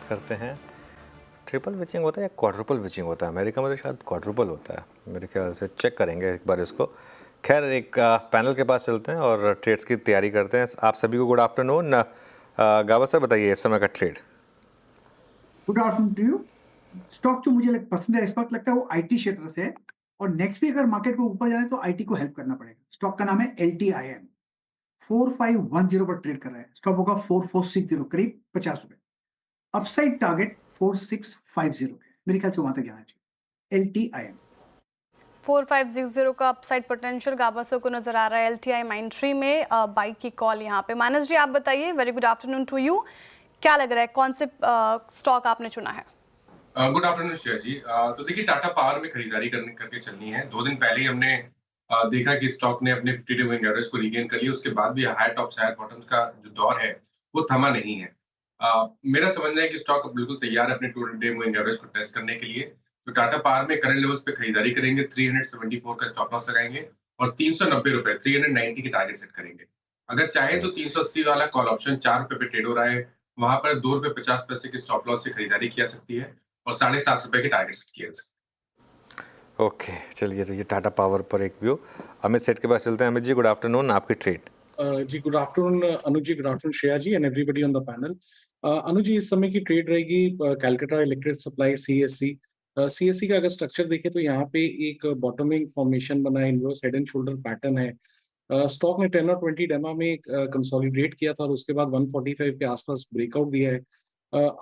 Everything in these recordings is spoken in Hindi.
बात करते हैं। ट्रिपल विचिंग होता है या क्वाड्रुपल विचिंग होता है? अमेरिका में तो शायद क्वाड्रुपल होता है मेरे ख्याल से। चेक करेंगे एक बार इसको। खैर, एक पैनल के पास चलते हैं और ट्रेड्स की तैयारी करते हैं। आप सभी को गुड आफ्टरनून। गावा सर, बताइए इस समय का trade. Good afternoon to you. Stock जो मुझे पसंद है इस वक्त लगता है वो आईटी क्षेत्र से है, और नेक्स्ट वीक अगर मार्केट को ऊपर जाए तो आईटी को हेल्प करना पड़ेगा। स्टॉक का नाम है LTIM, 4510 पर ट्रेड कर रहा है। स्टॉप होगा 4460, करीब 50 रुपए। अपसाइड टारगेट 4650 मेरे ख्याल से वहां तक जाना चाहिए। LTIM 4560 का अपसाइड पोटेंशियल गाबासो को नजर आ रहा है। LTI माइंट्री में बाइक की कॉल यहाँ पे। मानस जी, आप बताइए। Very good afternoon to you. क्या लग रहा है, कौन से स्टॉक आपने चुना है? गुड आफ्टरनून श्रेया जी। तो देखिए, टाटा पावर में खरीदारी करके चलनी है। 2 दिन पहले ही हमने देखा कि स्टॉक ने अपने 50 डे मूविंग एवरेज को रीगेन कर लिया। उसके बाद भी हायर टॉप्स हायर बॉटम्स का जो दौर है वो थमा नहीं है। मेरा समझना है कि स्टॉक अब बिल्कुल तैयार है अपने 2 डे मूविंग एवरेज को टेस्ट करने के लिए। तो टाटा पावर में करंट लेवल्स पे खरीदारी करेंगे, 374 का स्टॉप लॉस लगाएंगे और 390 रुपए 390 की टारगेट सेट करेंगे। अगर चाहे तो 380 वाला कॉल ऑप्शन 4 रुपए पे ट्रेड हो रहा है, वहां पर 2 रुपए 50 पैसे के स्टॉप लॉस से खरीदारी की जा सकती है और 7.5 रुपए के टारगेट सेट किया जाए। ओके, चलिए, तो ये टाटा पावर पर एक व्यू। अमित सेठ के पास चलते हैं। अमित जी, गुड आफ्टरनून, आपकी ट्रेड। जी good afternoon Anuj ji, good afternoon Shreya ji and everybody on the panel. Anuj ji, इस समय की ट्रेड रहेगी Calcutta electric supply CSC। CSC का अगर स्ट्रक्चर देखें तो यहाँ पे एक बॉटमिंग फॉर्मेशन बना है, inverse head and shoulder pattern है। स्टॉक ने 10 और 20 डेमा में कंसोलिडेट किया था और उसके बाद 145 के आसपास ब्रेकआउट दिया है।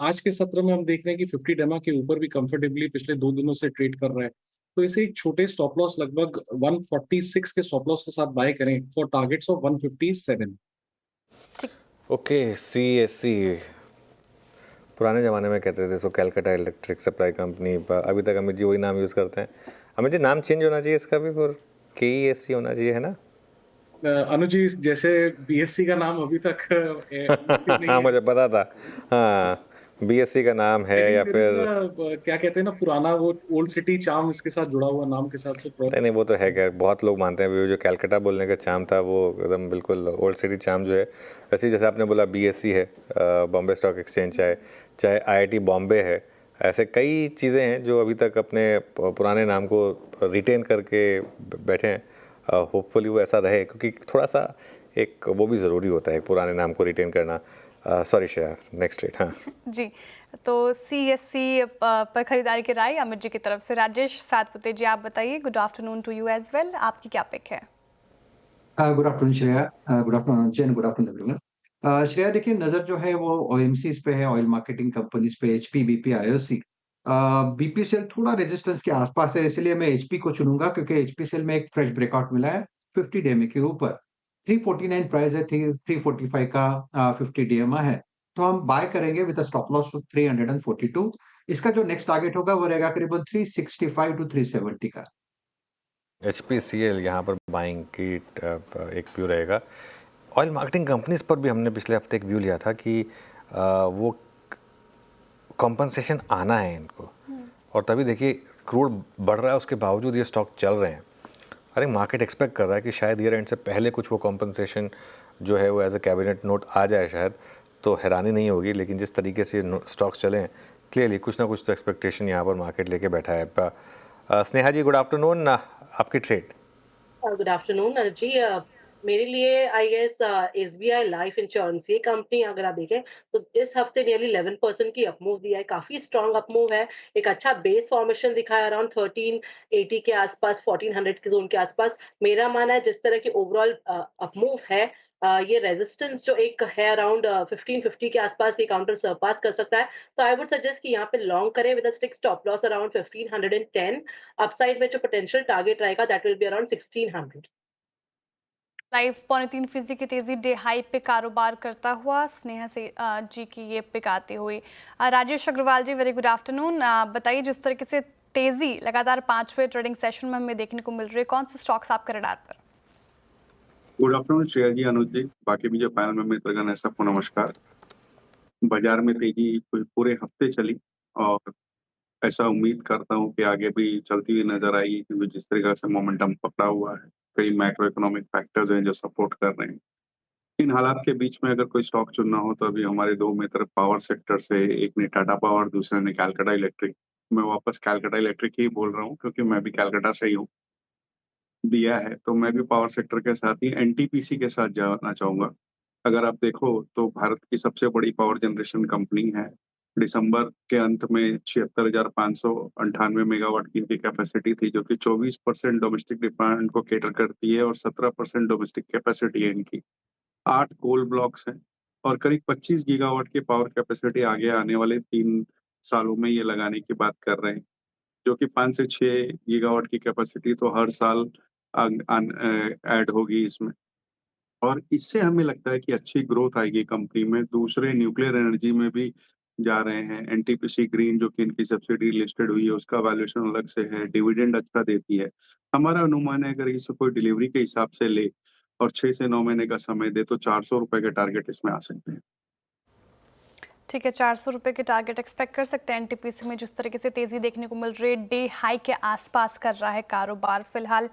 आज के सत्र में हम देख रहे हैं कि 50 डेमा के ऊपर भी कंफर्टेबली पिछले 2 दिनों से ट्रेड कर रहा है। तो इसे एक छोटे स्टॉप लॉस लगभग 146 के स्टॉप लॉस के साथ बाय करें for targets of 157। Okay, CSC पुराने ज़माने में कहते थे, सो कैलकाटा इलेक्ट्रिक सप्लाई कंपनी। अभी तक अमित जी वही नाम यूज़ करते हैं। अमित जी, नाम चेंज होना चाहिए इसका भी, और KESC होना चाहिए, है ना? अनुज जी, जैसे BSC का नाम अभी तक नहीं हाँ, है, मुझे पता था। हाँ, BSC का नाम है या फिर क्या कहते हैं ना, पुराना वो ओल्ड सिटी चार्म इसके साथ जुड़ा हुआ नाम के साथ से नहीं, वो तो है। क्या बहुत लोग मानते हैं वो जो कैलकाटा बोलने का चार्म था वो एकदम बिल्कुल ओल्ड सिटी चार्म जो है। वैसे ही जैसे आपने बोला BSC है, बॉम्बे स्टॉक एक्सचेंज, चाहे चाहे IIT बॉम्बे है। ऐसे कई चीज़ें हैं जो अभी तक अपने पुराने नाम को रिटेन करके बैठे हैं। होपफुली वो ऐसा रहे, क्योंकि थोड़ा सा एक वो भी ज़रूरी होता है पुराने नाम को रिटेन करना। Sorry Shreya, next rate. हाँ जी, तो CSC पर खरीदारी की राय अमित जी की तरफ से। राजेश सातपुते जी, आप बताइए। Good afternoon to you as well. आपकी क्या पिक है? Good afternoon Shreya, good afternoon Jain, good afternoon everyone. Shreya, देखिए नजर जो है वो OMCs पे है, ऑयल मार्केटिंग कंपनीज पे, HP, BP, IOC। BPCL थोड़ा रेजिस्टेंस के आसपास है, इसलिए मैं HP को चुनूंगा, क्योंकि HPCL में एक फ्रेश ब्रेकआउट मिला है 50 DMA के ऊपर। 349 प्राइस है, 345 का 50 DMA है। तो हम बाय करेंगे विद स्टॉप लॉस 342। इसका जो नेक्स्ट टारगेट होगा वो रहेगा करीबन 365 टू 370 का। HPCL यहाँ पर बाइंग की एक व्यू रहेगा। ऑयल मार्केटिंग कंपनीज पर भी हमने पिछले हफ्ते एक व्यू लिया था कि वो कॉम्पनसेशन आना है इनको, और तभी देखिए क्रूड बढ़ रहा है, उसके बावजूद ये स्टॉक चल रहे हैं। अरे, मार्केट एक्सपेक्ट कर रहा है कि शायद ईयर एंड से पहले कुछ वो कॉम्पनसेशन जो है वो एज ए कैबिनेट नोट आ जाए शायद, तो हैरानी नहीं होगी। लेकिन जिस तरीके से स्टॉक्स चले हैं, क्लियरली कुछ ना कुछ तो एक्सपेक्टेशन यहाँ पर मार्केट लेके बैठा है। स्नेहा जी, गुड आफ्टरनून, आपकी trade. Good afternoon Anuj ji. मेरे लिए I guess SBI life insurance, ये कंपनी अगर आप देखें तो इस हफ्ते नियरली 11% की अपमूव दिया है। काफी स्ट्रांग अपमूव है। एक अच्छा बेस फॉर्मेशन दिखाया अराउंड 1380 के आसपास, 1400 के जोन के आसपास। मेरा मानना है जिस तरह की ओवरऑल अपमूव है, ये रेजिस्टेंस जो एक है अराउंड 1550 के आसपास, ये काउंटर सरपास कर सकता है। तो आई वुड सजेस्ट कि यहाँ पे लॉन्ग करें with a stick stop loss around 1510। Upside में जो पोटेंशियल टारगेट रहेगा that will be around 1600। Live 3.25% की तेजी डे हाई पे कारोबार करता हुआ स्नेहा से जी की ये पिक आती हुई। राजेश अग्रवाल जी, वेरी गुड आफ्टरनून। बताइए, जिस तरीके से तेजी लगातार 5वें ट्रेडिंग सेशन में हमें देखने को मिल रही है, कौन से स्टॉक्स आपके रडार पर? गुड आफ्टरनून श्रेया जी, अनुज जी, बाकी भी जो पैनल में मित्रगण है, सबको नमस्कार। बाजार में तेजी पूरे हफ्ते चली और ऐसा उम्मीद करता हूं कि आगे भी चलती हुई नजर आएगी, क्योंकि जिस तरीके से मोमेंटम पकड़ा हुआ है, कई मैक्रो इकोनॉमिक फैक्टर्स हैं जो सपोर्ट कर रहे हैं। इन हालात के बीच में अगर कोई स्टॉक चुनना हो तो अभी हमारे 2 मित्र पावर सेक्टर से, एक ने टाटा पावर, दूसरे ने कैलकाटा इलेक्ट्रिक। मैं वापस कैलकाटा इलेक्ट्रिक ही बोल रहा हूँ क्योंकि मैं भी कैलकाटा से ही हूँ, दिया है, तो मैं भी पावर सेक्टर के साथ ही एनटीपीसी के साथ जाना चाहूँगा। अगर आप देखो तो भारत की सबसे बड़ी पावर जनरेशन कंपनी है। दिसंबर के अंत में 76,598 मेगावाट की इनकी कैपेसिटी थी, जो कि 24% डोमेस्टिक डिमांड को कैटर करती है और 17% डोमेस्टिक कैपेसिटी है इनकी। 8 कोल ब्लॉक्स हैं और करीब 25 गीगावाट की पावर कैपेसिटी आगे आने वाले 3 सालों में ये लगाने की बात कर रहे हैं, जो कि 5 से 6 गीगावाट की कैपेसिटी तो हर साल ऐड होगी इसमें। और इससे हमें लगता है कि अच्छी ग्रोथ आएगी कंपनी में। दूसरे न्यूक्लियर एनर्जी में भी जा रहे हैं। एनटीपीसी ग्रीन जो कि इनकी सब्सिडी लिस्टेड हुई है, उसका वैल्यूएशन अलग से है, डिविडेंड अच्छा देती है। हमारा अनुमान है अगर इसे कोई डिलीवरी के हिसाब से ले और 6 से 9 महीने का समय दे तो ₹400 के टारगेट इसमें आ सकते हैं। ठीक है, 400 रुपये के टारगेट एक्सपेक्ट कर सकते हैं एनटीपीसी में। जिस तरीके से तेजी देखने को मिल रही है, डे हाई के आसपास कर रहा है कारोबार फिलहाल।